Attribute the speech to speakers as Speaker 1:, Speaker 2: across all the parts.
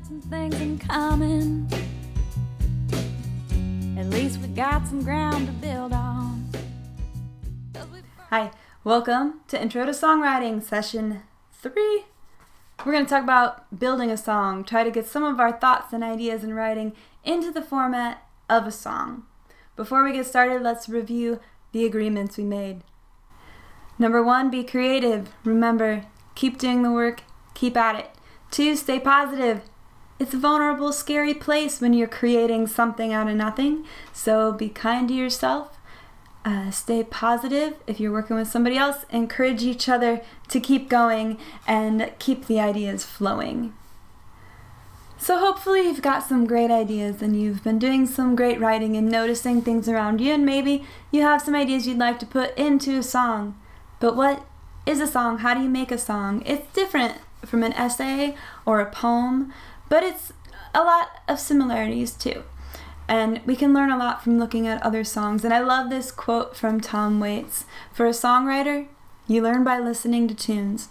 Speaker 1: got some things in common. At least we got some ground to build on.
Speaker 2: Hi, welcome to Intro to Songwriting Session 3. We're going to talk about building a song, try to get some of our thoughts and ideas in writing into the format of a song. Before we get started, let's review the agreements we made. Number 1, be creative. Remember, keep doing the work, keep at it. 2, stay positive. It's a vulnerable, scary place when you're creating something out of nothing, so be kind to yourself. Stay positive. If you're working with somebody else, encourage each other to keep going and keep the ideas flowing. So hopefully you've got some great ideas and you've been doing some great writing and noticing things around you, and maybe you have some ideas you'd like to put into a song. But what is a song? How do you make a song? It's different from an essay or a poem, but it's a lot of similarities too. And we can learn a lot from looking at other songs. And I love this quote from Tom Waits. For a songwriter, you learn by listening to tunes,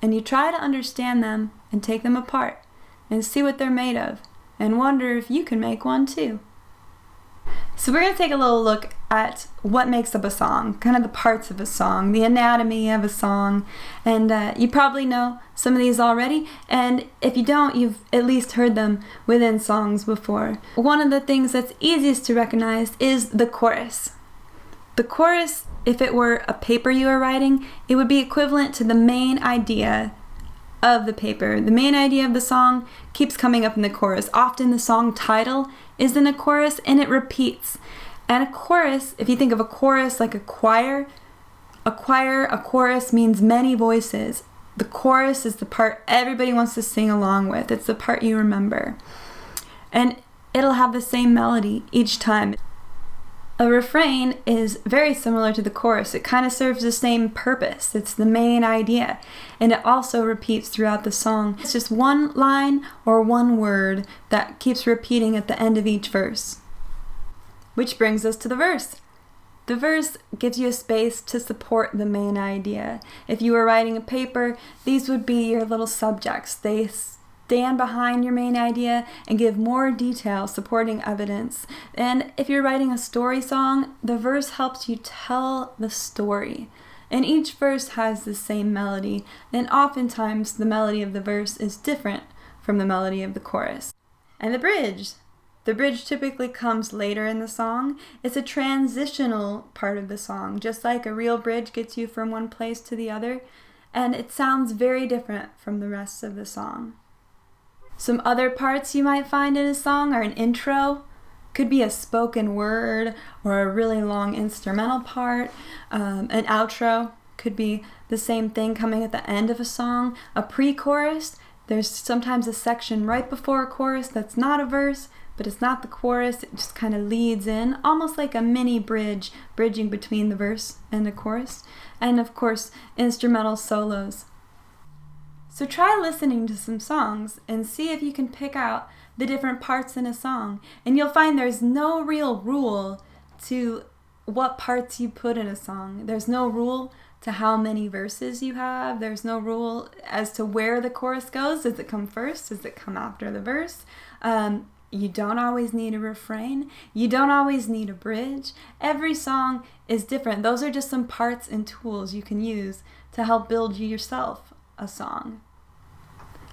Speaker 2: and you try to understand them and take them apart and see what they're made of and wonder if you can make one too. So we're going to take a little look at what makes up a song, kind of the parts of a song, the anatomy of a song. And you probably know some of these already, and if you don't, you've at least heard them within songs before. One of the things that's easiest to recognize is the chorus. The chorus, if it were a paper you were writing, it would be equivalent to the main idea of the paper. The main idea of the song keeps coming up in the chorus. Often the song title is in a chorus and it repeats. And a chorus, if you think of a chorus like a choir, a chorus means many voices. The chorus is the part everybody wants to sing along with. It's the part you remember. And it'll have the same melody each time. A refrain is very similar to the chorus. It kind of serves the same purpose. It's the main idea. And it also repeats throughout the song. It's just one line or one word that keeps repeating at the end of each verse. Which brings us to the verse. The verse gives you a space to support the main idea. If you were writing a paper, these would be your little subjects. They stand behind your main idea and give more detail, supporting evidence. And if you're writing a story song, the verse helps you tell the story. And each verse has the same melody, and oftentimes the melody of the verse is different from the melody of the chorus. And the bridge. The bridge typically comes later in the song. It's a transitional part of the song, just like a real bridge gets you from one place to the other, and it sounds very different from the rest of the song. Some other parts you might find in a song are an intro, could be a spoken word or a really long instrumental part. An outro could be the same thing coming at the end of a song. A pre-chorus, there's sometimes a section right before a chorus that's not a verse, but it's not the chorus. It just kind of leads in, almost like a mini bridge, bridging between the verse and the chorus. And of course, instrumental solos. So try listening to some songs and see if you can pick out the different parts in a song. And you'll find there's no real rule to what parts you put in a song. There's no rule to how many verses you have. There's no rule as to where the chorus goes. Does it come first? Does it come after the verse? You don't always need a refrain. You don't always need a bridge. Every song is different. Those are just some parts and tools you can use to help build yourself a song.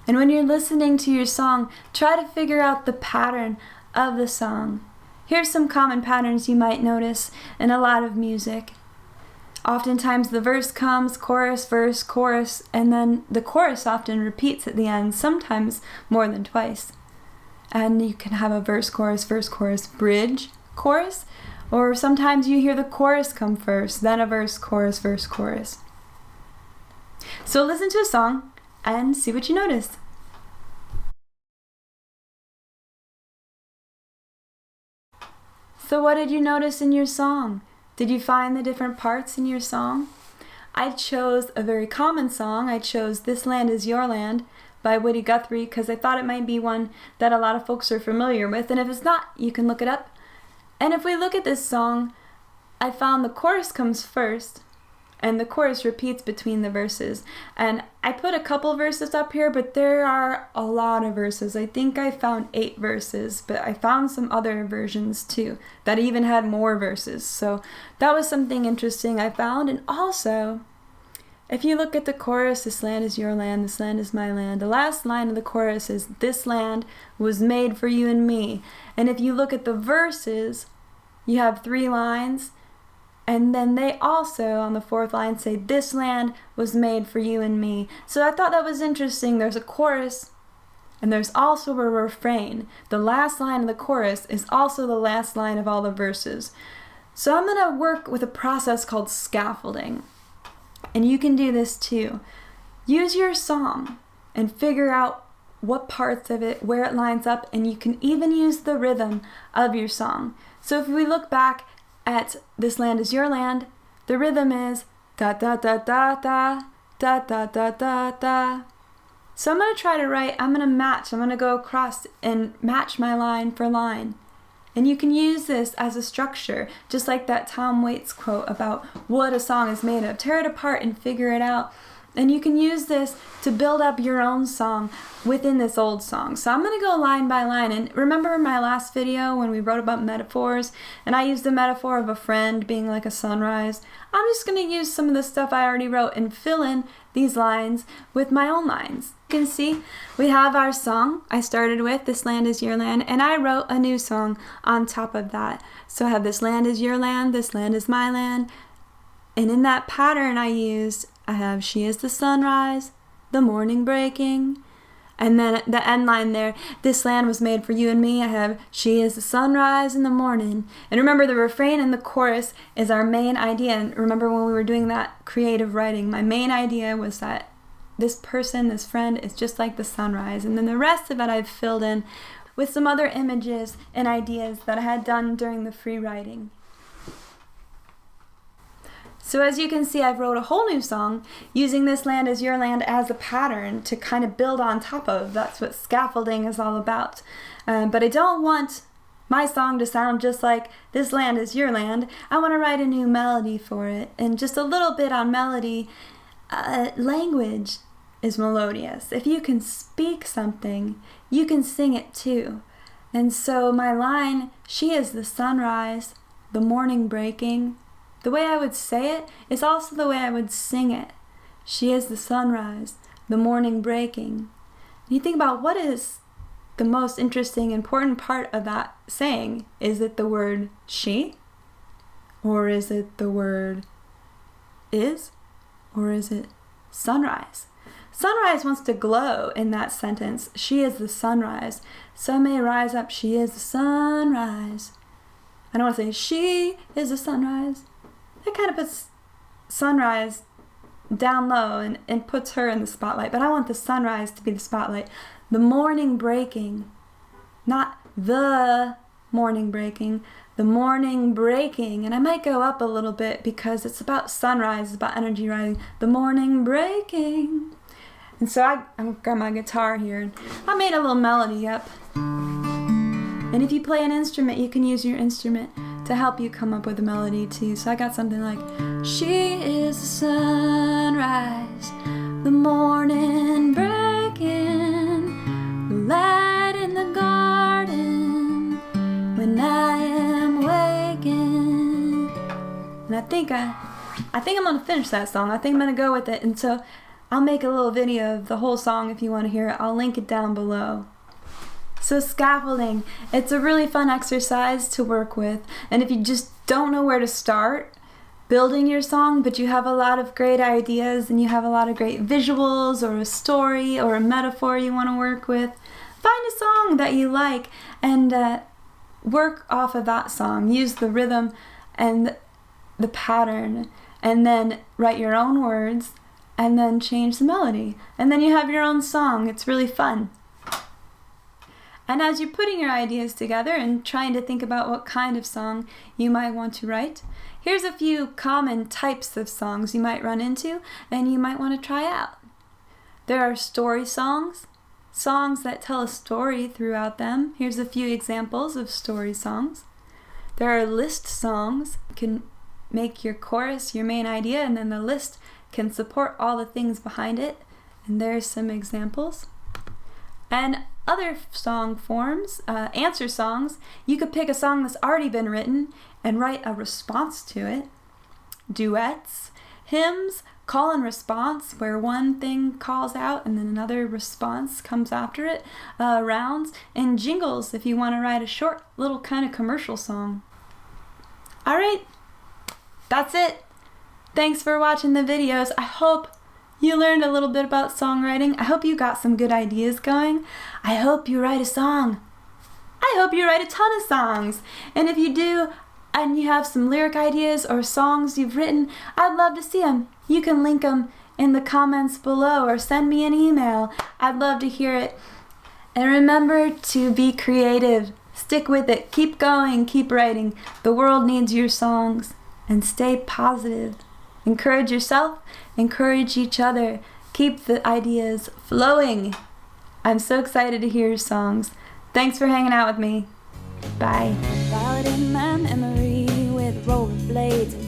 Speaker 2: And when you're listening to your song, try to figure out the pattern of the song. Here's some common patterns you might notice in a lot of music. Oftentimes the verse comes, chorus, verse, chorus, and then the chorus often repeats at the end, sometimes more than twice. And you can have a verse, chorus, bridge, chorus, or sometimes you hear the chorus come first, then a verse, chorus. So listen to a song and see what you notice. So what did you notice in your song? Did you find the different parts in your song? I chose a very common song. I chose This Land Is Your Land by Woody Guthrie because I thought it might be one that a lot of folks are familiar with, and if it's not, you can look it up. And if we look at this song, I found the chorus comes first, and the chorus repeats between the verses. And I put a couple verses up here, but there are a lot of verses. I think I found 8 verses, but I found some other versions too that even had more verses. So that was something interesting I found. And also, if you look at the chorus, this land is your land, this land is my land. The last line of the chorus is, this land was made for you and me. And if you look at the verses, you have 3 lines. And then they also, on the 4th line, say, this land was made for you and me. So I thought that was interesting. There's a chorus, and there's also a refrain. The last line of the chorus is also the last line of all the verses. So I'm going to work with a process called scaffolding. And you can do this too. Use your song and figure out what parts of it, where it lines up, and you can even use the rhythm of your song. So if we look back at This Land Is Your Land, the rhythm is da da da da da da da da da da. So I'm going to try to write, I'm going to go across and match my line for line. And you can use this as a structure, just like that Tom Waits quote about what a song is made of. Tear it apart and figure it out. And you can use this to build up your own song within this old song. So I'm going to go line by line. And remember my last video when we wrote about metaphors? And I used the metaphor of a friend being like a sunrise. I'm just going to use some of the stuff I already wrote and fill in these lines with my own lines. You can see we have our song I started with, This Land Is Your Land, and I wrote a new song on top of that. So I have This Land Is Your Land, This Land Is My Land. And in that pattern I have she is the sunrise, the morning breaking, and then the end line there, this land was made for you and me. I have she is the sunrise in the morning. And remember, the refrain and the chorus is our main idea. And remember when we were doing that creative writing, my main idea was that this person, this friend, is just like the sunrise. And then the rest of it I've filled in with some other images and ideas that I had done during the free writing. So as you can see, I've wrote a whole new song using This Land Is Your Land as a pattern to kind of build on top of. That's what scaffolding is all about. But I don't want my song to sound just like This Land Is Your Land. I want to write a new melody for it. And just a little bit on melody, language is melodious. If you can speak something, you can sing it too. And so my line, she is the sunrise, the morning breaking, the way I would say it is also the way I would sing it. She is the sunrise, the morning breaking. And you think about what is the most interesting, important part of that saying. Is it the word she? Or is it the word is? Or is it sunrise? Sunrise wants to glow in that sentence. She is the sunrise. Sun may rise up, she is the sunrise. I don't want to say she is the sunrise. That kind of puts sunrise down low and puts her in the spotlight. But I want the sunrise to be the spotlight. The morning breaking, not the morning breaking, the morning breaking. And I might go up a little bit because it's about sunrise, it's about energy rising. The morning breaking. And so I'm got my guitar here and I made a little melody up. And if you play an instrument, you can use your instrument to help you come up with a melody too. So I got something like, she is the sunrise, the morning breaking, the light in the garden, when I am waking. And I think I'm gonna finish that song. I think I'm gonna go with it. And so I'll make a little video of the whole song if you want to hear it. I'll link it down below. So scaffolding, it's a really fun exercise to work with. And if you just don't know where to start building your song, but you have a lot of great ideas and you have a lot of great visuals or a story or a metaphor you want to work with, find a song that you like and work off of that song. Use the rhythm and the pattern and then write your own words and then change the melody. And then you have your own song. It's really fun. And as you're putting your ideas together and trying to think about what kind of song you might want to write, here's a few common types of songs you might run into and you might want to try out. There are story songs, songs that tell a story throughout them. Here's a few examples of story songs. There are list songs. You can make your chorus your main idea, and then the list can support all the things behind it. And there's some examples. And other song forms, answer songs, you could pick a song that's already been written and write a response to it. Duets, hymns, call and response, where one thing calls out and then another response comes after it. Rounds, and jingles if you want to write a short little kind of commercial song. Alright, that's it. Thanks for watching the videos. I hope you learned a little bit about songwriting. I hope you got some good ideas going. I hope you write a song. I hope you write a ton of songs. And if you do, and you have some lyric ideas or songs you've written, I'd love to see them. You can link them in the comments below or send me an email. I'd love to hear it. And remember to be creative. Stick with it. Keep going. Keep writing. The world needs your songs. And stay positive. Encourage yourself. Encourage each other. Keep the ideas flowing. I'm so excited to hear your songs. Thanks for hanging out with me. Bye.
Speaker 1: Ballad in my memory with rollerblades and